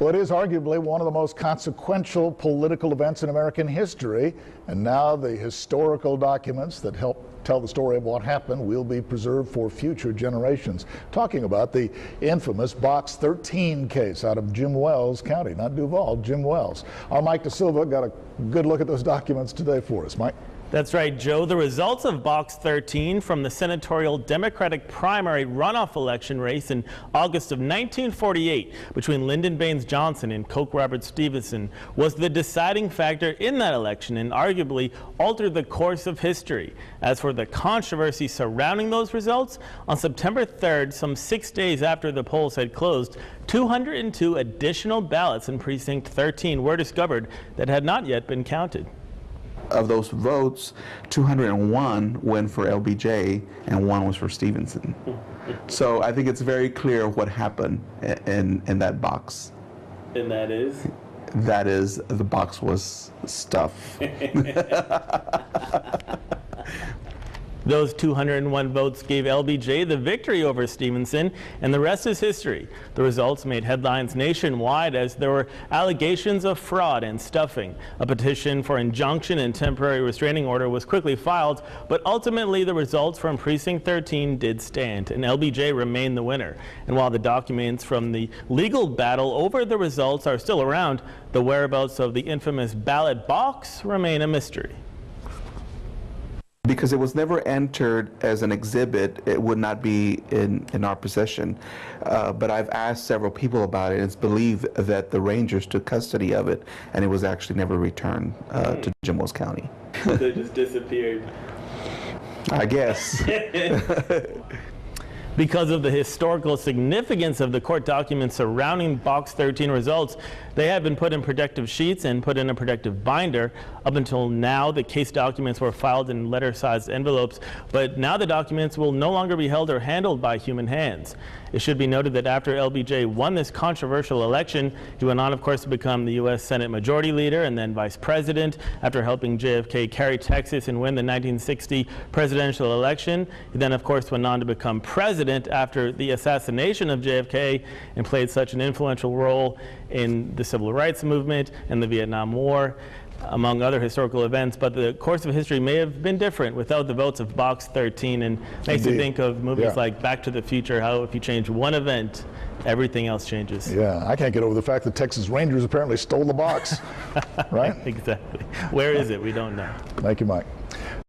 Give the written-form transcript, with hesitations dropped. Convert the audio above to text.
Well, it is arguably one of the most consequential political events in American history, and now the historical documents that help tell the story of what happened will be preserved for future generations. Talking about the infamous Box 13 case out of Jim Wells County, not Duval, Jim Wells. Our Mike DeSilva got a good look at those documents today for us. Mike? That's right, Joe. The results of Box 13 from the senatorial Democratic primary runoff election race in August of 1948 between Lyndon Baines Johnson and Coke Robert Stevenson was the deciding factor in that election and arguably altered the course of history. As for the controversy surrounding those results, on September 3rd, some 6 days after the polls had closed, 202 additional ballots in Precinct 13 were discovered that had not yet been counted. Of those votes, 201 went for LBJ and 1 was for Stevenson. So I think it's very clear what happened in that box. And that is? That is, the box was stuffed. Those 201 votes gave LBJ the victory over Stevenson, and the rest is history. The results made headlines nationwide as there were allegations of fraud and stuffing. A petition for injunction and temporary restraining order was quickly filed, but ultimately the results from Precinct 13 did stand, and LBJ remained the winner. And while the documents from the legal battle over the results are still around, the whereabouts of the infamous ballot box remain a mystery. Because it was never entered as an exhibit, it would not be in our possession. But I've asked several people about it. It's believed that the Rangers took custody of it, and it was actually never returned to Jim Wells County. They just disappeared. I guess. Because of the historical significance of the court documents surrounding Box 13 results, they have been put in protective sheets and put in a protective binder. Up until now, the case documents were filed in letter-sized envelopes, but now the documents will no longer be held or handled by human hands. It should be noted that after LBJ won this controversial election, he went on, of course, to become the U.S. Senate Majority Leader and then Vice President. After helping JFK carry Texas and win the 1960 presidential election, he then, of course, went on to become president after the assassination of JFK and played such an influential role in the Civil Rights Movement and the Vietnam War, among other historical events. But the course of history may have been different without the votes of Box 13, and makes you think of movies like Back to the Future, how if you change one event, everything else changes. Yeah, I can't get over the fact that Texas Rangers apparently stole the box, right? Exactly. Where is it? We don't know. Thank you, Mike.